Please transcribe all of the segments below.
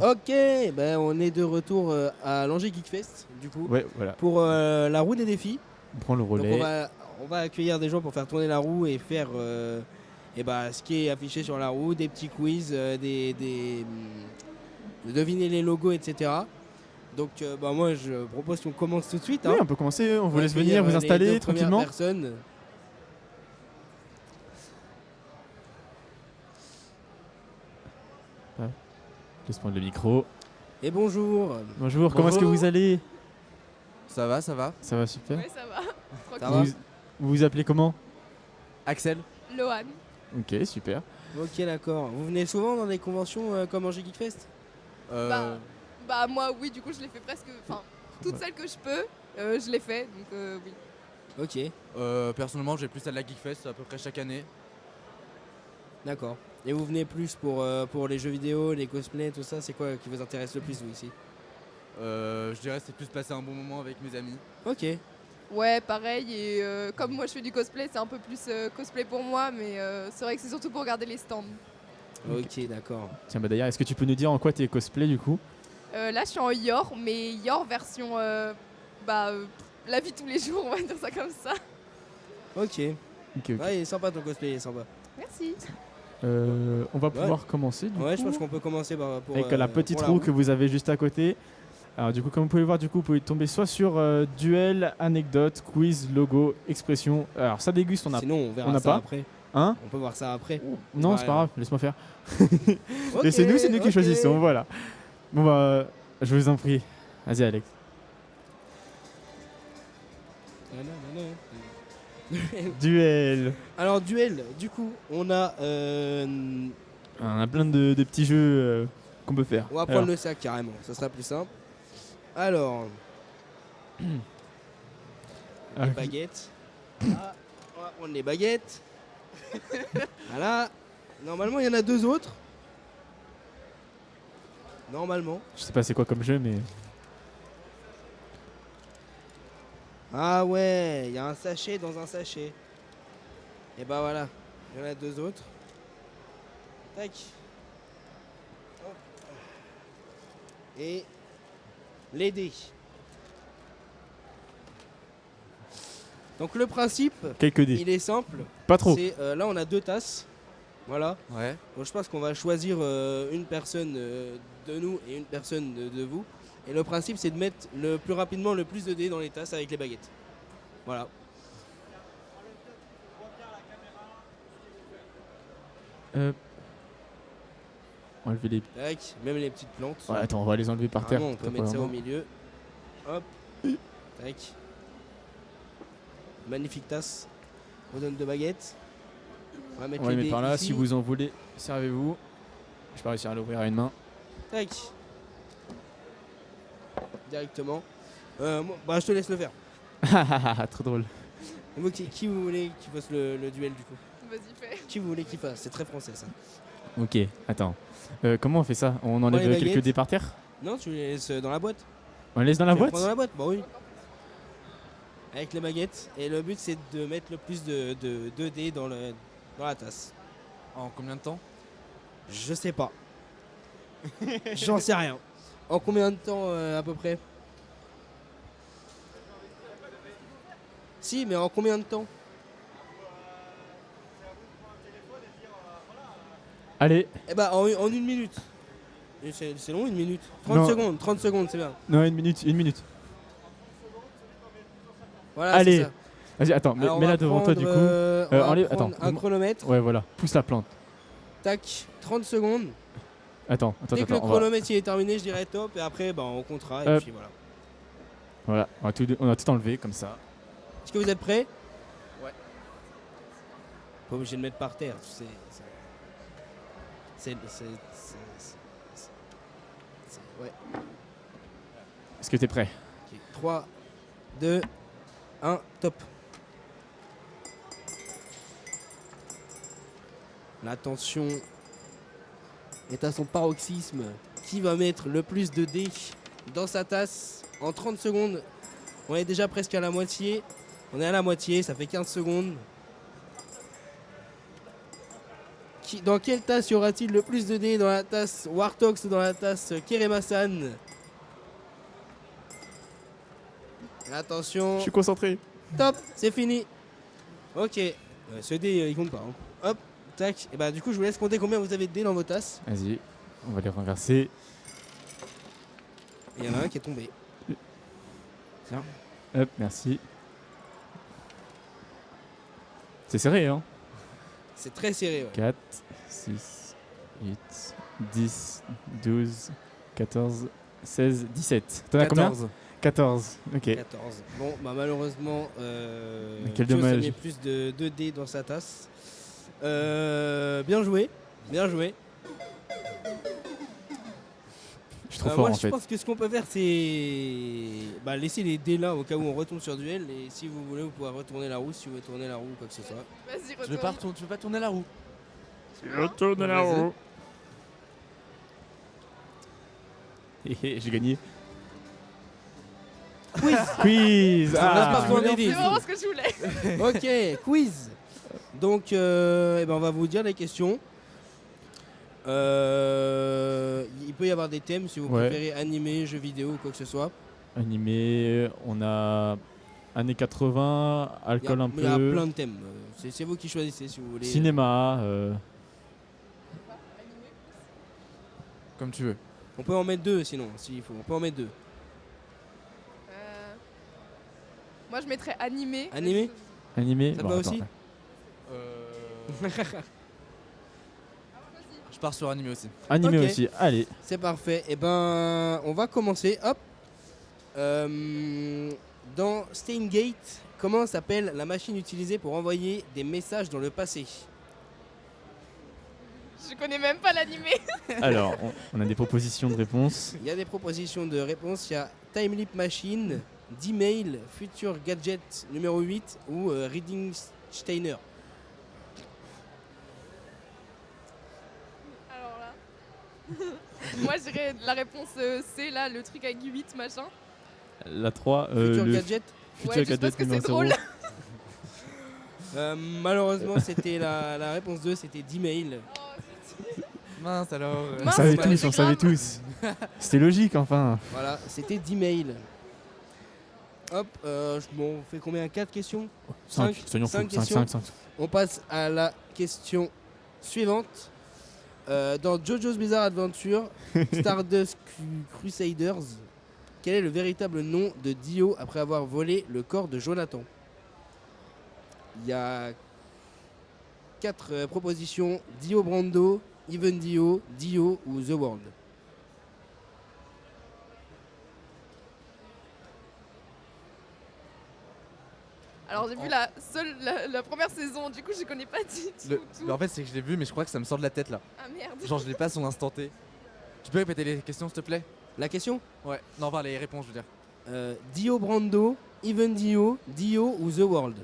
Ok, ben on est de retour à l'Angers Geekfest, du coup, Ouais, voilà. pour la roue des défis. On prend le Donc relais. on va accueillir des gens pour faire tourner la roue et faire ce qui est affiché sur la roue, des petits quiz, deviner les logos, etc. Donc moi je propose qu'on commence tout de suite. Oui, Hein. on peut commencer. On vous va laisse accueillir, venir, vous les installer deux premières tranquillement. personnes. Laisse prendre le micro. Et bonjour. Bonjour, comment est-ce que vous allez? Ça va, ça va. Ça va super. Ouais, ça va. Ça Tranquille. va Vous vous appelez comment? Axel. Lohan. Ok, super. Ok, d'accord. Vous venez souvent dans des conventions comme Angers Geekfest? Bah moi oui, du coup je l'ai fait presque, enfin toutes celles que je peux, je l'ai fait, donc oui. Ok, Personnellement, j'ai plus à la Geekfest à peu près chaque année. d'accord. Et vous venez plus pour les jeux vidéo, les cosplays, tout ça, c'est quoi qui vous intéresse le plus, vous, ici? Je dirais c'est plus passer un bon moment avec mes amis. Ok, Ouais, pareil, et comme moi je fais du cosplay, c'est un peu plus cosplay pour moi, mais c'est vrai que c'est surtout pour regarder les stands. ok, d'accord. Tiens, bah d'ailleurs, est-ce que tu peux nous dire en quoi t'es cosplay du coup? Là je suis en Yor, mais Yor version la vie tous les jours, on va dire ça comme ça. Ok. Ok, ok. Ouais, il est sympa ton cosplay, il est sympa. Merci. On va pouvoir commencer du Ouais, coup. je pense qu'on peut commencer pour Avec la petite pour roue roue. que vous avez juste à côté. Alors du coup, comme vous pouvez voir, vous pouvez tomber soit sur duel, anecdote, quiz, logo, expression. Alors ça déguste, on a. Sinon, on verra on n'a ça pas. après. Hein? On peut voir ça après. Non, Ouais. c'est pas grave, laisse-moi faire. Ok, Et c'est nous qui ok. choisissons, voilà. Bon bah, je vous en prie. Vas-y Alex. Duel. Alors, duel, du coup, on a. On a plein de petits jeux qu'on peut faire. On va prendre le sac carrément, ça sera plus simple. Alors. Les baguettes. Ah, on va prendre les baguettes. Voilà. Normalement, il y en a deux autres. Normalement. Je sais pas c'est quoi comme jeu, mais. Ah ouais, il y a un sachet dans un sachet. Et bah voilà, il y en a deux autres. Tac. Hop. Et les dés. Donc le principe, Quelques dés. il est simple. Pas trop. C'est là on a deux tasses. Voilà. Ouais. Donc je pense qu'on va choisir une personne de nous et une personne de vous. Et le principe c'est de mettre le plus rapidement le plus de dés dans les tasses avec les baguettes. Voilà. Enlever les. Tac, même les petites plantes. Ouais, attends, on va les enlever par terre. Vraiment, on peut T'as mettre ça au vraiment- milieu. Hop. Tac. Magnifique tasse. On donne deux baguettes. On va mettre On va les les mettre dés par là. ici. Si vous en voulez, servez-vous. Je vais pas réussir à l'ouvrir à une main. Tac. Directement. Bah je te laisse le faire. Trop drôle. Et vous, qui vous voulez qui fasse le duel du coup? Vas-y, fais. Qui vous voulez qui fasse? C'est très français ça. Ok, attends. Comment on fait ça? On les enlève quelques baguettes. dés par terre? Non, tu les laisses dans la boîte. On les laisse dans la Tu les boîte? prends dans la boîte? Bah oui. Avec les baguettes. Et le but c'est de mettre le plus de dés dans la tasse. En combien de temps? Je sais pas. J'en sais rien. En combien de temps à peu près? Si, mais en combien de temps? Allez. Eh bah en une minute. Et c'est long une minute. 30 Non. secondes, 30 secondes c'est bien. Non, une minute, une minute. Voilà, Allez. c'est ça. Vas-y, attends, Alors, on mets-la va devant toi du coup. prendre, on va enlève- prendre attends, un chronomètre. Ouais, voilà. Pousse la plante. Tac, 30 secondes. Attends. Dès que le On va... chronomètre il est terminé, je dirais top. Et après, bah, on comptera. Et Hop. puis voilà. Voilà, on a tout enlevé comme ça. Est-ce que vous êtes prêts? Ouais. Pas obligé de mettre par terre. Ouais. Est-ce que t'es prêt? Ok, 3, 2, 1, top. La tension est à son paroxysme. Qui va mettre le plus de dés dans sa tasse en 30 secondes? On est déjà presque à la moitié. On est à la moitié, ça fait 15 secondes. Dans quelle tasse y aura-t-il le plus de dés? Dans la tasse Wartox ou dans la tasse Keremasan? Attention. Je suis concentré. Top, c'est fini. Ok. Ce dé, il compte pas. Hein. Hop, tac. Et bah du coup, je vous laisse compter combien vous avez de dés dans vos tasses. Vas-y, on va les renverser. Il y en a un qui est tombé. Hop, merci. C'est serré, hein. C'est très serré, ouais. 4, 6, 8, 10, 12, 14, 16, 17. T'en as combien? 14, ok. 14. Bon, bah malheureusement, Quel Joe, ça dommage. met plus de 2 dés dans sa tasse. Bien joué, bien joué. Je suis trop fort Moi, en je fait. pense que ce qu'on peut faire, c'est laisser les dés là au cas où on retombe sur duel. Et si vous voulez, vous pouvez retourner la roue si vous voulez tourner la roue ou quoi que ce soit. Vas-y, Tu veux pas tourner la roue? Je retourne la roue. J'ai gagné. Quiz. Quiz. On a pas Ah. besoin d'aider. C'est vraiment ce que je voulais. Ok, quiz. Donc, on va vous dire les questions. Il peut y avoir des thèmes si vous Ouais. préférez animé, jeux vidéo ou quoi que ce soit. Animé, on a années 80, alcool un Il y a peu, plein de thèmes. C'est vous qui choisissez si vous voulez. cinéma. Comme tu veux. On peut en mettre 2 sinon, s'il faut. On peut en mettre 2. Moi, je mettrais animé. Animé. Animé. Ça te Bon, va attends, aussi Je pars sur animé aussi. Animé Ok. aussi. Allez. C'est parfait. Et ben, on va commencer. Hop. Dans Steingate, comment s'appelle la machine utilisée pour envoyer des messages dans le passé? Je connais même pas l'animé. Alors, on a des propositions de réponses. Il y a des propositions de réponses. Il y a Time Leap Machine, D-Mail, Future Gadget numéro 8 ou Reading Steiner. Alors là. Moi, je dirais la réponse C, là, le truc avec 8 machin. La 3, Future le Gadget. Future Ouais, juste Gadget parce que numéro c'est 0. drôle. Malheureusement, c'était la réponse 2, c'était D-Mail. Mince alors. On Mince, savait c'est tous, on grave. savait tous. C'était logique enfin. Voilà, c'était D-Mail. Hop, bon, on fait combien? 4 questions? 5, Cinq questions. 5. On passe à la question suivante. Dans JoJo's Bizarre Adventure, Stardust Crusaders, quel est le véritable nom de Dio après avoir volé le corps de Jonathan? Il y a 4 propositions: Dio Brando, Even Dio, Dio ou The World. Alors, j'ai vu la première saison, du coup, je connais pas du tout. Mais en fait, c'est que je l'ai vu, mais je crois que ça me sort de la tête là. Ah merde. Genre, je l'ai pas à son instant T. Tu peux répéter les questions, s'il te plaît? La question? Ouais. Non, enfin, les réponses, je veux dire. Dio Brando, Even Dio, Dio ou The World.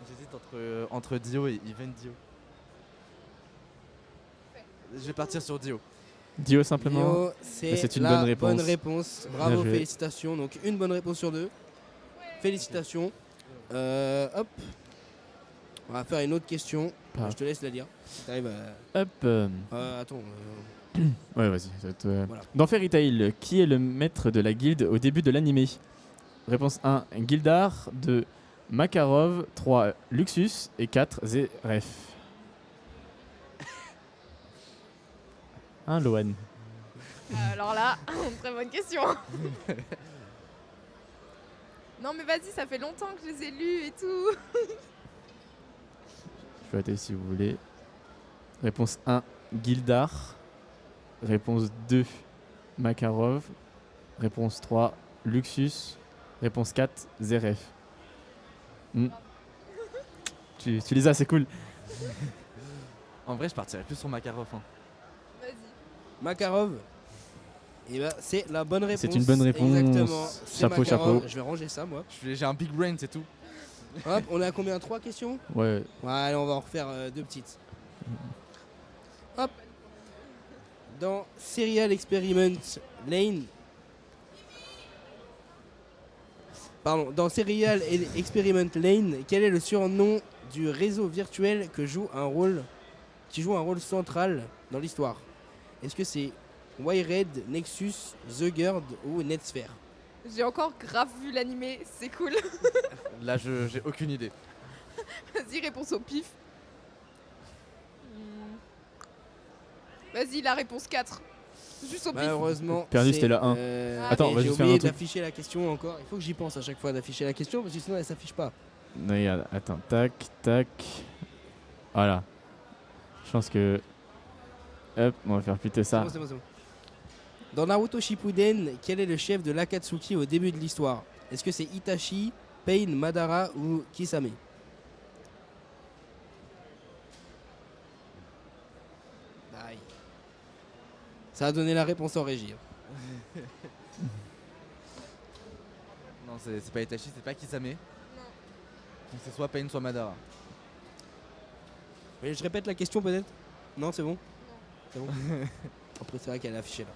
J'hésite entre Dio et Even Dio. Je vais partir sur Dio. Dio simplement. Dio, c'est une la bonne réponse. bonne réponse. Bravo, joué. félicitations. Donc une bonne réponse sur 2. Félicitations. Hop. On va faire une autre question. Ah. Je te laisse la lire. Si t'arrives à... Hop. Attends. Ouais, vas-y. ça va être, Voilà. Dans Fairy Tail, qui est le maître de la guilde au début de l'animé? Réponse 1, Gildar. 2, Makarov. 3, Luxus. Et 4, Zeref. Hein, Loan? Alors là, très bonne question. Non, mais vas-y, ça fait longtemps que je les ai lus et tout. Je peux attendre si vous voulez. Réponse 1, Gildar. Réponse 2, Makarov. Réponse 3, Luxus. Réponse 4, Zeref. Tu les as, c'est cool. En vrai, je partirais plus sur Makarov. Hein. Vas-y. Makarov. Et bah, c'est la bonne réponse. C'est une bonne réponse. Exactement. C'est Chapeau, Makarov. chapeau. Je vais ranger ça, moi. J'ai un big brain, c'est tout. Hop, on est à combien? 3 questions? Ouais. Ouais, allez, on va en refaire 2 petites. Hop. Dans Serial Experiment Lane, Pardon, dans Serial Experiment Lane, quel est le surnom du réseau virtuel qui joue un rôle central dans l'histoire? Est-ce que c'est Wired, Nexus, The Gird ou Netsphere? J'ai encore grave vu l'animé, c'est cool. Là, j'ai aucune idée. Vas-y, réponse au pif. Vas-y, la réponse 4. Juste au pif. Malheureusement, Perdu, c'est, c'était la 1. Attends, et vas-y, j'ai fais un oublié truc. d'afficher la question encore. Il faut que j'y pense à chaque fois d'afficher la question parce que sinon elle s'affiche pas. Regarde, attends, tac, tac. Voilà. Je pense que. Hop, on va faire plutôt ça. C'est bon, c'est bon. Dans Naruto Shippuden, quel est le chef de l'Akatsuki au début de l'histoire? Est-ce que c'est Itachi, Pain, Madara ou Kisame? Aïe. Ça a donné la réponse en régie. Non, c'est pas Itachi, c'est pas Kisame. Donc c'est soit Pain, soit Madara. Mais je répète la question peut-être? Non, c'est bon? C'est bon. Après, c'est vrai qu'elle est affichée là.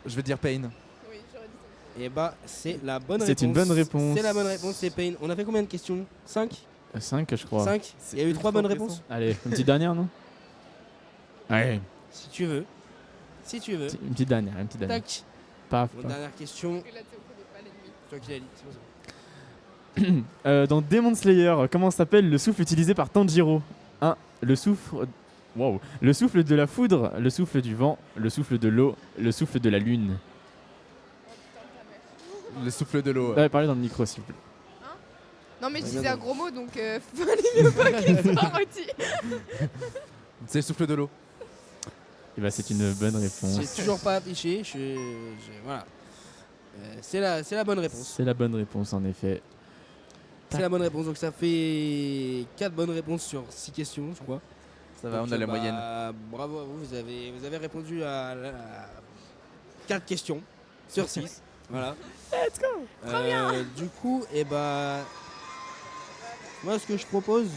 Je vais dire Pain. Oui, j'aurais dit ça. Et bah, c'est la bonne réponse. C'est une bonne réponse. C'est la bonne réponse, c'est Pain. On a fait combien de questions? 5? 5, je crois. 5? Il y a eu 3 bonnes réponses? Allez, une petite dernière, non? Allez, Si tu veux. Si tu veux. une petite dernière, une petite dernière. Tac. Paf, Bonne paf. dernière question. Parce que là, tu connais pas l'ennemi. C'est toi qui l'as dit. C'est bon, c'est bon. Dans Demon Slayer, comment s'appelle le souffle utilisé par Tanjiro? 1. Le souffle. Wow. Le souffle de la foudre, le souffle du vent, le souffle de l'eau, le souffle de la lune. Le souffle de l'eau. Ouais, parlez dans le micro, s'il vous plaît. Non, mais je Ouais, disais non, un gros mot, donc fallait mieux pas qu'il soit redit. C'est le souffle de l'eau. Et bah, c'est une bonne réponse. C'est toujours pas affiché. Voilà. C'est la bonne réponse. C'est la bonne réponse, en effet. C'est la bonne réponse. Donc ça fait 4 bonnes réponses sur 6 questions, je crois. Ça va, Donc, on a la bah, moyenne. Bravo à vous. Vous avez répondu à 4 questions sur 6. Voilà. Let's go. Trop bien. Du coup, et bah, moi, ce que je propose,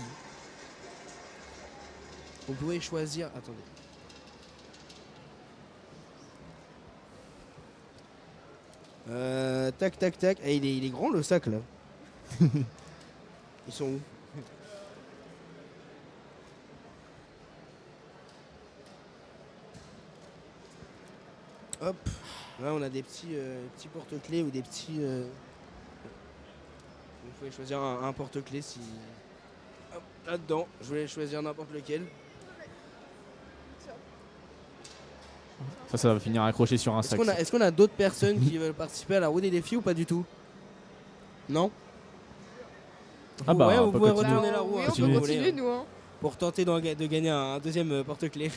vous pouvez choisir. Attendez. Tac, tac, tac. Eh, il est grand le sac là. Ils sont où? Hop. Là, on a des petits porte-clés ou des petits. Vous pouvez choisir un porte-clés si. Hop, là-dedans, je voulais choisir n'importe lequel. Ça va finir accroché sur un sac. Est-ce qu'on a d'autres personnes qui veulent participer à la roue des défis ou pas du tout? Non? Ah bah, ouais, on vous peut pouvez continuer. retourner la roue Oui, hein, on si peut vous Continuez. voulez, continuer, hein, nous. Hein. pour tenter de gagner un deuxième porte-clés.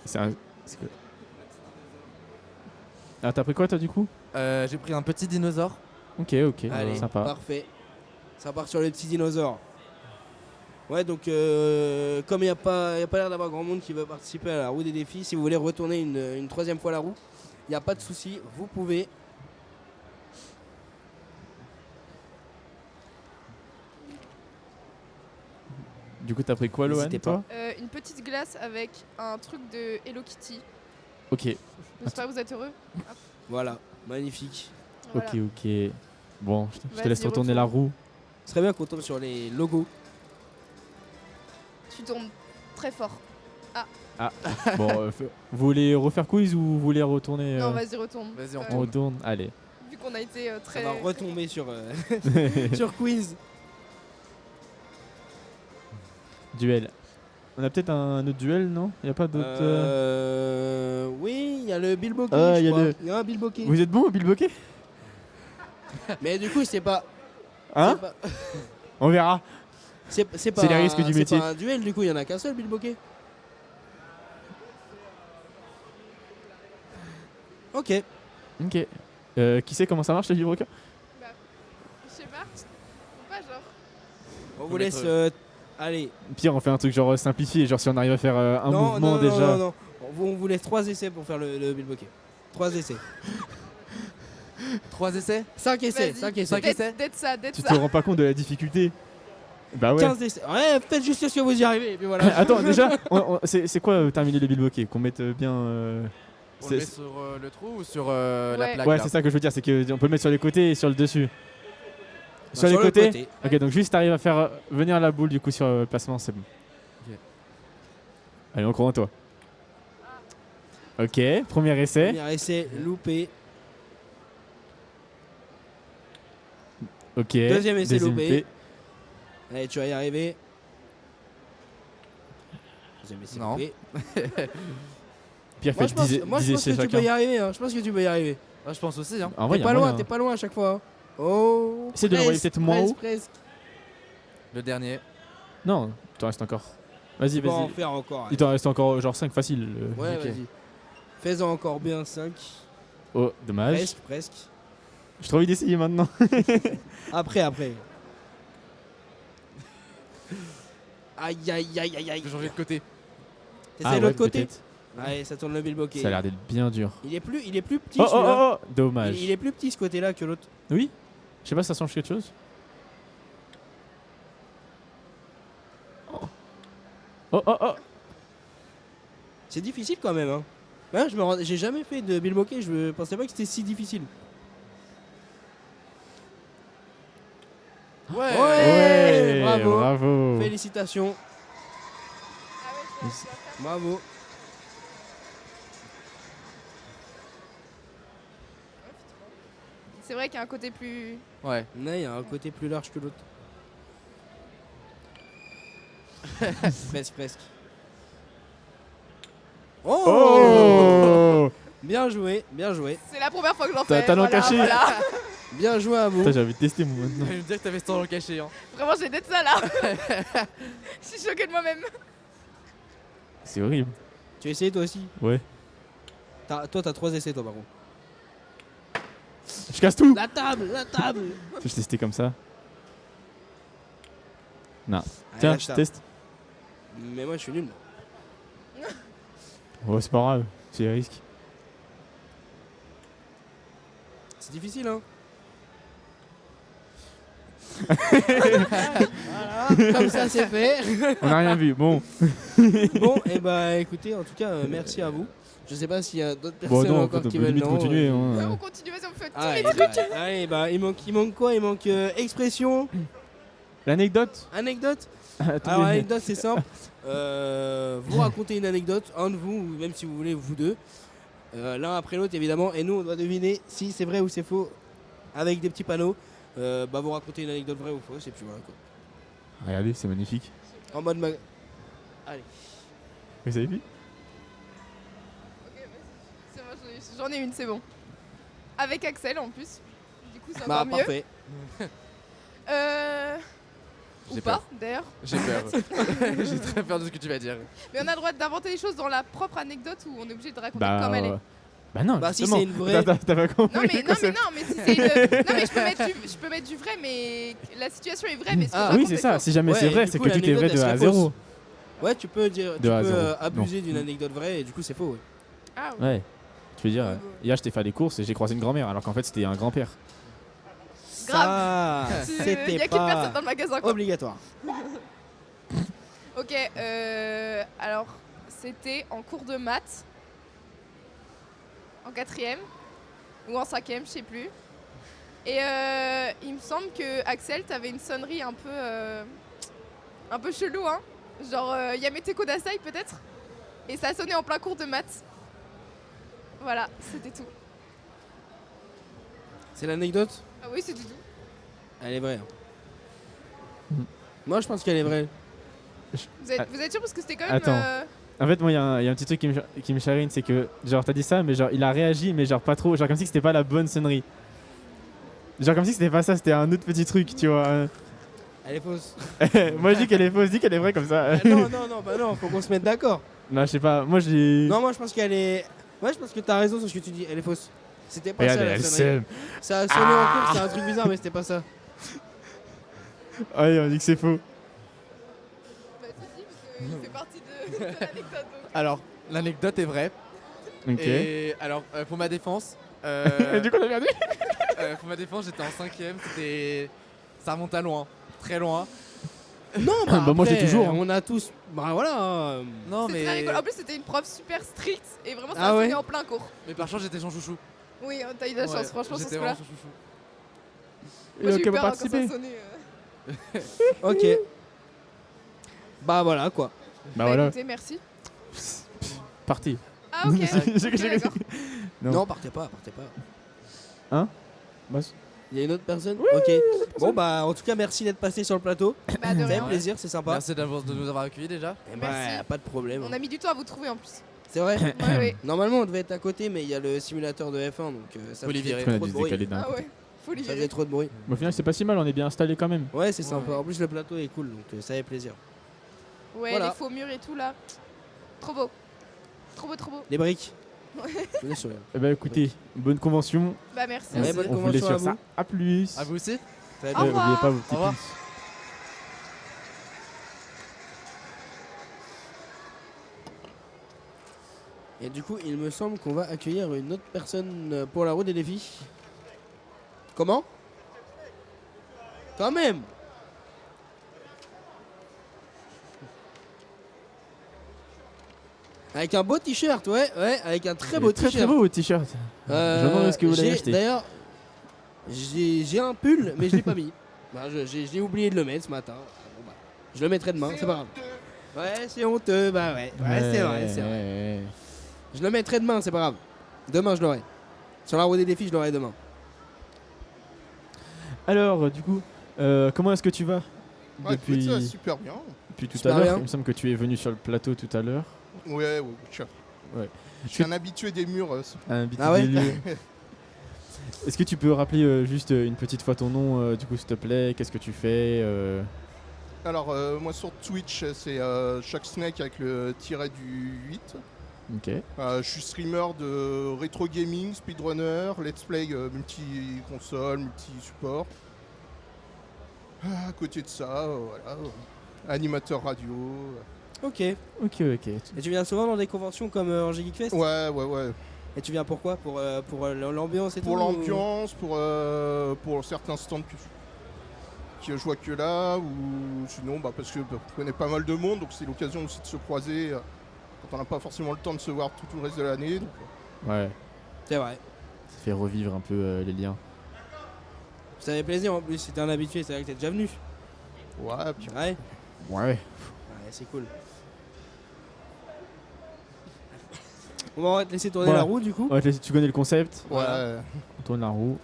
C'est que- Ah, t'as pris quoi, toi, du coup? J'ai pris un petit dinosaure. Ok, Allez, sympa. parfait. Ça part sur les petits dinosaures. Ouais, donc comme il n'y a pas l'air d'avoir grand monde qui veut participer à la roue des défis, si vous voulez retourner une troisième fois la roue, il n'y a pas de souci, vous pouvez. Du coup, t'as pris quoi, Lohan, N'hésitez toi? Une petite glace avec un truc de Hello Kitty. Ok, J'espère que vous êtes heureux. Voilà, magnifique. Voilà. ok. Bon, je te Vas-y, laisse retourner la roue. Ce serait bien qu'on tombe sur les logos. Tu tournes très fort. Bon, vous voulez refaire quiz ou vous voulez retourner Non, vas-y, retourne. Vas-y, on On retourne. Allez. Vu qu'on a été Ça très. va retomber sur, sur quiz. Duel. On a peut-être un autre duel, non? Y a pas d'autre. Oui, il y a le Bill Bokeh. Ah, je il y a crois. le- Il y a un Bill Bokeh. Vous êtes bon au Bill Bokeh? Mais du coup, c'est pas. Hein? c'est pas- On verra. C'est pas. C'est les risques du métier. C'est pas un duel, du coup, il y en a qu'un seul Bill Bokeh. Ok. Ok. Qui sait comment ça marche, le Bill Bokeh? Je sais pas. Ou pas, genre. On vous Faut laisse. mettre- Allez. Pire, on fait un truc genre simplifié, genre si on arrive à faire un non, mouvement non, déjà. non. On vous laisse 3 essais pour faire le Bill Bokeh. 3 essais. 3 essais. 5 essais. Vas-y. 5 essais. Cinq essais. D'être ça, d'être Tu ça. te rends pas compte de la difficulté? Bah ouais. 15 décès. Ouais, faites juste ce que vous y arrivez. Et puis voilà. Attends, déjà, c'est quoi terminer le bilboquet? Qu'on mette bien. On le met c'est- sur le trou ou sur la Ouais. plaque Ouais, là c'est ça que je veux dire, c'est qu'on peut le mettre sur les côtés et sur le dessus. Bah, Sur les le côtés. côté. Ok, donc juste t'arrives à faire venir la boule du coup sur le placement, c'est bon. Ok. Allez, on croit en toi. Ok, premier essai. Premier essai loupé. Ok. Deuxième essai loupé. Allez, tu vas y arriver. Deuxième essai Non. loupé. Pierre Moi, fait je pense, 10 moi, je pense que tu peux y arriver. Hein. Je pense que tu peux y arriver. Ah, je pense aussi. Hein. En vrai, T'es y a pas moyen, loin, t'es pas loin à chaque fois. Hein. Oh. Essaie de l'envoyer presque, peut-être moins presque, haut. presque. Le dernier. Non, il t'en reste encore. Vas-y, Tu peux en vas-y. faire encore. Il t'en reste encore genre 5 facile. Ouais, Ok. vas-y. Fais-en encore bien 5. Oh, dommage. Presque, presque. J'ai trop envie d'essayer maintenant. Après. Aïe, aïe, aïe, aïe, aïe. Faut changer de côté. T'essaies Ah de ouais, l'autre côté. peut-être. Allez, ça tourne le bilboquet. Ça a l'air d'être bien dur. Il est plus petit Oh, oh, celui-là. oh, oh, dommage. Il est plus petit ce côté-là que l'autre. Oui. Je sais pas si ça change quelque chose. Oh, oh, oh. C'est difficile quand même. Hein. Ouais, j'ai jamais fait de bilboquet. Je pensais pas que c'était si difficile. Ouais. Ouais, bravo. bravo. Félicitations. Ah ouais, Bravo. c'est vrai qu'il y a un côté plus. Ouais. Non, il y a un côté plus large que l'autre. Presque. Oh, Oh. Bien joué, bien joué. C'est la première fois que j'en T'as fais. talent voilà, caché. voilà. Bien joué à vous. Putain, j'ai envie de tester moi maintenant. Tu me dire que t'avais ce temps caché. Hein. Vraiment, j'ai d'être ça là. Je suis choquée de moi-même. C'est horrible. Tu as essayé toi aussi? Ouais. Toi, t'as 3 essais, toi, par contre. Je casse tout. La table. Je testais comme ça. Non. Allez, Tiens, lâche ça. teste. Mais moi, je suis nul. Oh, c'est pas grave. C'est les risques. C'est difficile, hein. Voilà, comme ça, c'est fait. On a rien vu. Bon. Bon, et bah, écoutez, en tout cas, merci à vous. Je sais pas s'il y a d'autres Bon, personnes non, encore on qui peut veulent. limite non, continuer. Ouais, Hein. on continue, vas-y, on fait tous Allez, les trucs. allez, bah, il manque quoi? Il manque expression, L'anecdote. anecdote. Attendez. Alors, l'anecdote, c'est simple. Vous racontez une anecdote, un de vous, ou même si vous voulez, vous deux. L'un après l'autre, évidemment. Et nous, on doit deviner si c'est vrai ou c'est faux avec des petits panneaux. Bah, vous racontez une anecdote vraie ou fausse, et puis voilà quoi. Regardez, c'est magnifique. En mode. Allez. Vous avez vu? Ok, vas-y. C'est bon, j'en ai une, c'est bon. Avec Axel en plus. Du coup, c'est Bah, encore mieux. parfait. Ou J'ai pas, peur. d'ailleurs. J'ai peur. J'ai très peur de ce que tu vas dire. Mais on a le droit d'inventer des choses dans la propre anecdote ou on est obligé de raconter Bah, comme elle est. bah non. Bah, si justement. c'est une vraie- T'as pas compris. Non mais, le concept. si c'est une... Non mais je peux mettre du vrai mais la situation est vraie mais ce que Ah, je Oui, raconte c'est est ça. faux. Si jamais Ouais, c'est et vrai, du c'est coup, que tout est vrai l'anecdote, de elle A à serait 0. Ouais, tu peux dire, tu De A à peux zéro. abuser Non. d'une anecdote vraie et du coup c'est faux. Ouais. Ah ouais. Ouais. Tu veux dire, Ouais, ouais. hier j'étais fait des courses et j'ai croisé une grand-mère alors qu'en fait c'était un grand-père. Ça, Il y a c'était qu'une personne dans pas le magasin quoi. obligatoire. Ok, alors c'était en cours de maths, en 4ème ou en 5ème, je sais plus. Et il me semble que Axel, t'avais une sonnerie un peu chelou, hein. Genre Yamete Kodasai peut-être. Et ça a sonné en plein cours de maths. Voilà, c'était tout. C'est l'anecdote? Ah oui, c'est tout. Elle est vraie. hein. Mm. Moi je pense qu'elle est vraie. Vous êtes sûr parce que c'était quand même. Attends. En fait, moi, il y a un petit truc qui me chagrine, c'est que, genre, t'as dit ça, mais genre, il a réagi, mais genre, pas trop. Genre, comme si c'était pas la bonne sonnerie. Genre, comme si c'était pas ça, c'était un autre petit truc, tu vois. Elle est fausse. Moi, je dis qu'elle est fausse, je dis qu'elle est vraie comme ça. non, bah non, faut qu'on se mette d'accord. Non, je sais pas, moi, j'ai. Non, moi je pense qu'elle est. Ouais, je pense que t'as raison sur ce que tu dis, elle est fausse. C'était pas Regarde, ça la elle sonnerie. sème. Ça a sonné en cours, c'est un truc bizarre, mais c'était pas ça. Ouais, on dit que c'est faux. Bah, si, parce qu'il fait partie de l'anecdote. Donc. Alors, l'anecdote est vraie. Ok. Et alors, pour ma défense. Du coup, on a perdu. Pour ma défense, j'étais en 5ème. Ça remonte à loin. Très loin. Non, bah, Bah, moi, je l'ai après, toujours, hein. On a tous. Bah voilà. Non, C'est très mais. rigolo. En plus, c'était une prof super stricte et vraiment, ça Ah a ouais sonné en plein cours. Mais par chance, j'étais son chouchou. Oui, t'as eu de la Ouais, chance, franchement, sur ce J'étais coup-là. vraiment son chouchou. Moi, j'ai eu Qui va peur hein, quand participer. ça sonnait. Ok. Bah voilà quoi. Bah Bah, voilà, écoutez, merci. partez. Ah, ok. J'ai- Ok, d'accord. Non. Non, partez pas. Bah, Il y a une autre personne. Ok. Bon bah en tout cas merci d'être passé sur le plateau. Bah, de Ça fait rien. plaisir, c'est sympa. Merci de nous avoir accueillis déjà. Eh bah, Merci. pas de problème. On a mis du temps à vous trouver en plus. C'est vrai. Ouais, ouais. Normalement on devait être à côté mais il y a le simulateur de F1 donc ça Faut les faisait virer. on a trop dû de se bruit. décaler d'un Ah côté. ouais, faut lui Ça faisait virer. trop de bruit. Mais au final, c'est pas si mal, on est bien installé quand même. Ouais c'est sympa. Ouais. En plus le plateau est cool donc ça fait plaisir. Ouais, Voilà. les faux murs et tout là. Trop beau. Trop beau, trop beau. Les briques. Ouais. Bien sûr. Eh bah écoutez, bonne convention. Bah, merci. Ouais, bonne On vous laisse convention à sur ça. vous. À plus. À vous aussi. Salut. Au revoir. Oubliez pas vos petits Au revoir. pouces. Et du coup il me semble qu'on va accueillir une autre personne pour la route des défis. Comment? Quand même. Avec un beau t-shirt, ouais, avec un très beau Très t-shirt. très beau t-shirt. Je me demande où est-ce que vous l'avez j'ai- acheté. D'ailleurs, j'ai un pull, mais je l'ai pas mis. Bah, j'ai oublié de le mettre ce matin. Bon, bah, je le mettrai demain, c'est pas grave. Ouais, c'est honteux, bah ouais, c'est vrai, c'est vrai. Ouais. Je le mettrai demain, c'est pas grave. Demain, je l'aurai. Sur la roue des défis, je l'aurai demain. Alors, du coup, comment est-ce que tu vas Ouais, écoute, depuis, ça va super bien. depuis tout Super à l'heure? bien. Il me semble que tu es venu sur le plateau tout à l'heure. Ouais, je Ouais. suis un habitué des murs. Ah ouais Est-ce que tu peux rappeler juste une petite fois ton nom, du coup, s'il te plaît? Qu'est-ce que tu fais Alors, moi sur Twitch, c'est Chuck Snake avec le tiret du 8. Ok. Je suis streamer de rétro gaming, speedrunner, let's play multi-console, multi-support. À côté de ça, voilà, animateur radio. Ok. Et tu viens souvent dans des conventions comme Angers Geek Fest? Ouais. Et tu viens pourquoi? Pour l'ambiance et tout? Pour l'ambiance, pour certains stands que je vois que là, ou sinon parce que je connais pas mal de monde, donc c'est l'occasion aussi de se croiser quand on n'a pas forcément le temps de se voir tout le reste de l'année. Donc, Ouais. C'est vrai. Ça fait revivre un peu les liens. Ça fait plaisir en plus, si t'es un habitué, c'est vrai que t'es déjà venu. ouais, puis Ouais, Ouais. c'est cool. On va te laisser tourner Ouais. la roue du coup. Ouais, tu connais le concept? ouais. On tourne la roue.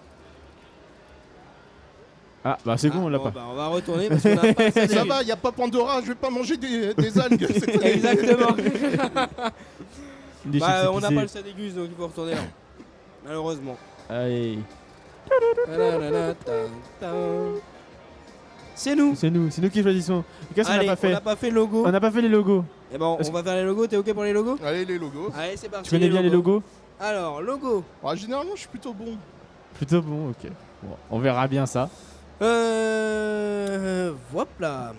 Ah, bah c'est bon, on l'a bon, pas. bah, on va retourner parce qu'on a pas ça Ça début. va, y a pas Pandora, je vais pas manger des algues. cette année. Exactement. Des Bah, chips on n'a épicés. pas le Sadegus donc il faut retourner là. Malheureusement. Allez. C'est nous. C'est nous qui choisissons. Qu'est-ce qu'on Allez, n'a pas fait? on n'a pas fait le logo. On n'a pas fait les logos. Et bon, Est-ce on va faire les logos. T'es ok pour les logos? Allez, les logos. Allez, c'est parti. Tu connais bien les logos? Alors, logo. Ouais, généralement, je suis plutôt bon. Plutôt bon, ok. Bon, on verra bien ça. Voilà.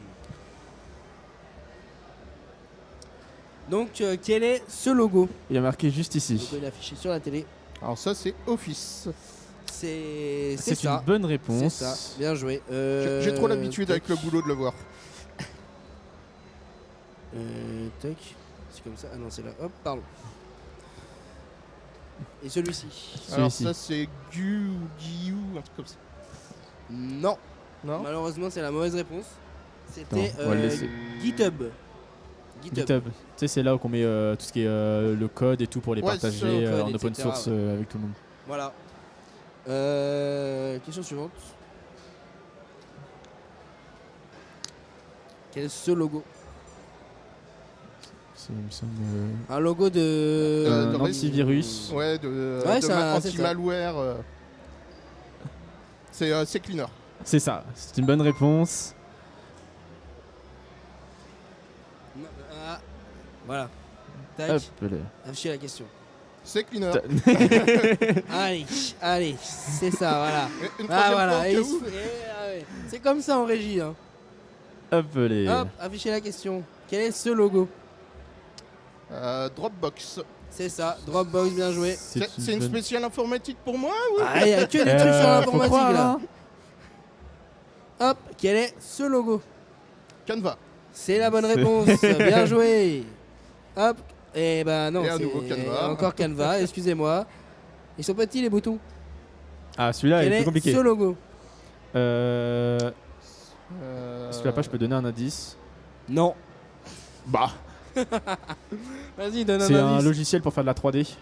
Donc, quel est ce logo? Il y a marqué juste Le ici. logo est affiché sur la télé. Alors ça, c'est Office. C'est C'est ça. une bonne C'est réponse. ça. Bien joué. J'ai trop l'habitude avec le boulot de le voir. Tac. C'est comme ça. Ah non, c'est là. Hop, pardon. Et celui-ci? Alors Celui-ci. ça, c'est Gu ou Guiou, un truc comme ça. Non. Non. Malheureusement, c'est la mauvaise réponse. C'était Non, on va le laisser. GitHub. GitHub. Tu sais, c'est là où on met tout ce qui est le code et tout pour les Ouais, partager c'est ça, le code, en open etc., source ouais. avec tout le monde. Voilà. Question suivante. Quel est ce logo? Il me semble. Un logo de... Un antivirus. Ouais, de c'est un- c'est ça. anti-malware. C'est Cleaner. C'est ça. C'est une bonne réponse. Ah, voilà. Tac. Hop là. Afficher la question. C'est Cleaner. Allez, c'est ça, voilà. Une Ah troisième fois voilà, au et cas il se où. fout- ouais. C'est comme ça en régie. Hein. Hop là. Hop, afficher la question. Quel est ce logo? Dropbox. C'est ça, Dropbox, bien joué. C'est une bonne- spéciale informatique pour moi ou... Ah, il y a que des trucs sur faut l'informatique croire, là. hein. Hop, quel est ce logo? Canva. C'est la bonne réponse. Bien joué. Hop. Et bah non, Et à c'est nouveau Canva. encore Canva. Excusez-moi. Ils sont petits les boutons. Ah, celui-là Quel est plus est compliqué. ce logo? Celui-là, pas, je peux donner un indice. Non. Bah, Vas-y, donne c'est un un indice. logiciel pour faire de la 3D.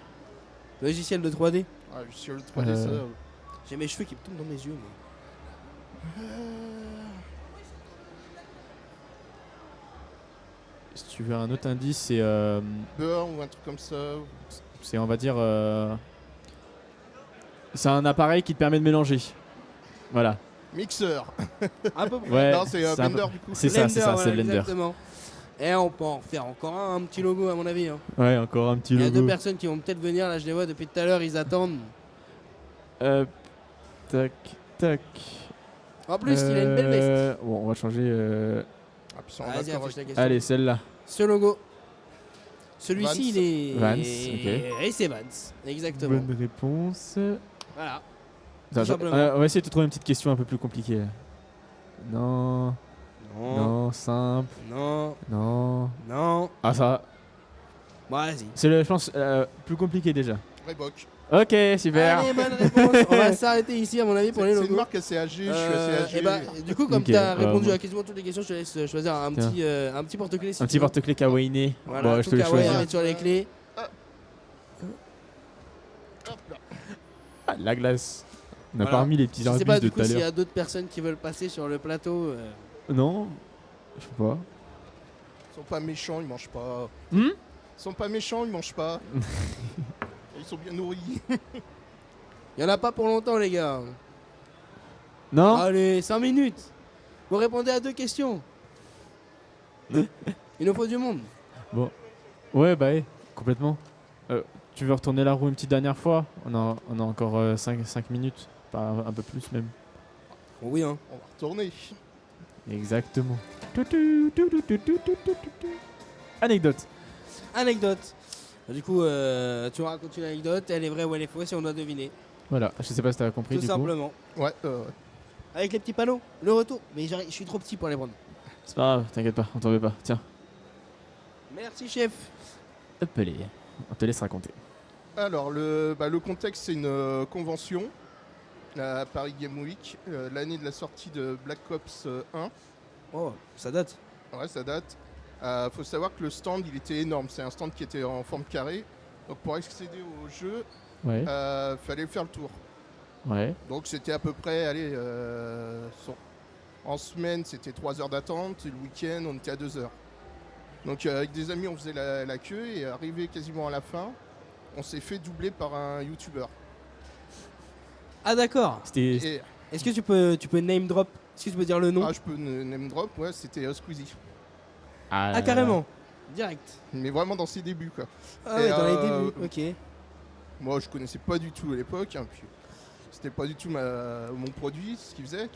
Logiciel de 3D. Ah, sur le 3D, ça. J'ai mes cheveux qui me tombent dans mes yeux. moi. Si tu veux un autre indice, c'est, Beurre ou un truc comme ça. c'est on va dire, c'est un appareil qui te permet de mélanger. Voilà. Mixeur. À peu près. Ouais. Non, c'est c'est un peu- Blender du coup. C'est ça, c'est Blender, ça, c'est voilà, Blender. Exactement. Et on peut en faire encore un petit logo à mon avis. Hein. Ouais, encore un petit Il y a deux logo. personnes qui vont peut-être venir, là je les vois depuis tout à l'heure, ils attendent. Tac, tac. En plus, il a une belle veste. Bon, on va changer. Ah, puis ça, on Vas-y, d'accord affiche la avec- question. Allez, celle-là. Ce logo. Celui-ci, Vans. il est. Vans, Et c'est Vans. Exactement. Bonne réponse. Voilà. Attends, simplement. on va essayer de te trouver une petite question un peu plus compliquée. Non, Non. non, simple, Non. non. Non. Ah, ça, Bon, vas-y. c'est le, je pense, plus compliqué déjà. Reebok. Ok, super. Allez, bonne réponse. On va s'arrêter ici, à mon avis, pour les C'est une logos. marque assez âgée, je suis assez âgé. Et bah, du coup, comme Ok, tu as répondu moi- à quasiment toutes les questions, je te laisse choisir un Tiens. petit porte-clés. si Un tu petit veux. porte-clés kawaii. Voilà, Bon, je te le tout kawaii à choisis. mettre sur les clés. Hop là. Ah, la glace. On a Voilà. pas remis les petits Je sais arbustes pas de du tout coup à s'il y l'heure. a d'autres personnes qui veulent passer sur le plateau. Non, je sais pas. Ils sont pas méchants, ils mangent pas. Hmm Ils sont pas méchants, ils mangent pas. Et ils sont bien nourris. Il y en a pas pour longtemps, les gars. Non. Allez, 5 minutes. Vous répondez à 2 questions. Il nous faut du monde. Ouais, bah, complètement. Tu veux retourner la roue une petite dernière fois? On a encore 5 minutes, pas un peu plus même. Oh oui, hein. On va retourner. Exactement. Anecdote. Anecdote. Du coup, tu racontes une anecdote, elle est vraie ou elle est fausse et on doit deviner. Voilà, je sais pas si t'as compris Tout du coup. simplement. Ouais, Avec les petits panneaux, le retour. Mais je suis trop petit pour les prendre. C'est pas grave, t'inquiète pas, on t'en veut pas. Tiens, Merci, chef. hop, allez, on te laisse raconter. Alors, le contexte, c'est une convention à Paris Game Week, l'année de la sortie de Black Ops 1. Oh, ça date. Ouais, ça date. Faut savoir que le stand, il était énorme. C'est un stand qui était en forme carrée. Donc, pour accéder au jeu, Ouais, fallait faire le tour. ouais, Donc, c'était à peu près, allez, en semaine, c'était 3 heures d'attente. Et le week-end, on était à 2 heures. Donc, avec des amis, on faisait la queue. Et arrivé quasiment à la fin, on s'est fait doubler par un YouTuber. Ah, d'accord. c'était. Et Est-ce que tu peux name drop? Est-ce que tu peux dire le nom? je peux name drop, ouais, c'était Squeezie. Ah, carrément. Direct. Mais vraiment dans ses débuts, quoi. Ah Et, ouais, dans les débuts. Ok. Moi, je connaissais pas du tout à l'époque. Hein, puis c'était pas du tout mon produit, ce qu'il faisait.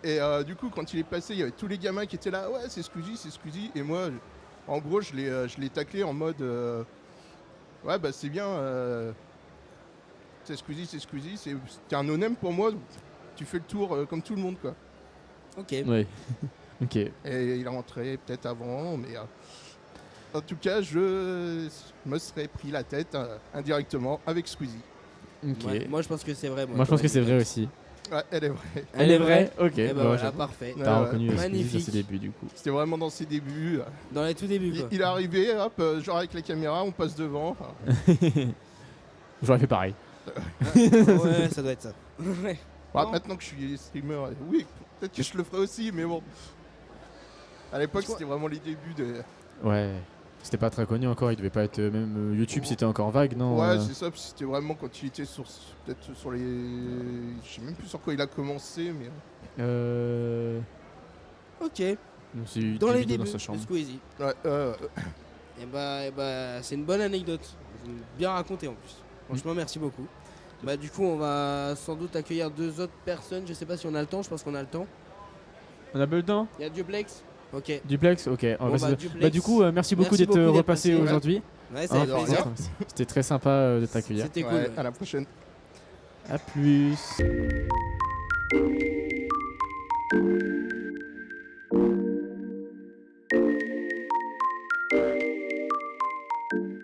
Et du coup, quand il est passé, il y avait tous les gamins qui étaient là. Ouais, c'est Squeezie, c'est Squeezie. Et moi, en gros, je l'ai taclé en mode. Ouais, bah c'est bien. C'est Squeezie, c'est Squeezie. C'était un no-name pour moi. Donc, tu fais le tour comme tout le monde, quoi. Ok. Ouais, ok. Et il est rentré peut-être avant, mais. En tout cas, je me serais pris la tête indirectement avec Squeezie. Ok. Ouais, moi, je pense que c'est vrai. Moi je pense que c'est vrai aussi. Ouais, elle est vraie. Elle est vraie. Ok, Et bah bon, voilà, j'avoue. parfait. Ouais, T'as ouais. reconnu Squeezie Magnifique. à ses débuts du coup. C'était vraiment dans ses débuts. Dans les tout débuts, quoi. Il est arrivé, hop, genre avec la caméra, on passe devant. J'aurais fait pareil. Ouais, ça doit être ça. Ouais. Bah, Non. maintenant que je suis streamer, oui, peut-être que je le ferai aussi, mais bon. À l'époque, Je crois- c'était vraiment les débuts de. Ouais. C'était pas très connu encore, il devait pas être même YouTube, c'était encore vague, non? Ouais, c'est ça, puis c'était vraiment quand il était sur. Peut-être sur les. Je sais même plus sur quoi il a commencé, mais. Ok. Donc, c'est Dans des les vidéos débuts dans sa de chambre. Squeezie. Ouais, Et bah, c'est une bonne anecdote. Bien raconté en plus. Franchement, merci beaucoup. Bah, du coup, on va sans doute accueillir 2 autres personnes. Je sais pas si on a le temps, je pense qu'on a le temps. On a pas le temps? Il y a Duplex. Ok. Duplex? Ok. Bon, Bah, bah, c'est- Duplex. bah, du coup, merci beaucoup Merci d'être beaucoup d'être repassé passé. aujourd'hui. Ouais, ça Hein, fait de plaisir. rien. C'était très sympa de t'accueillir. C'était cool. ouais, ouais. à la prochaine. À plus.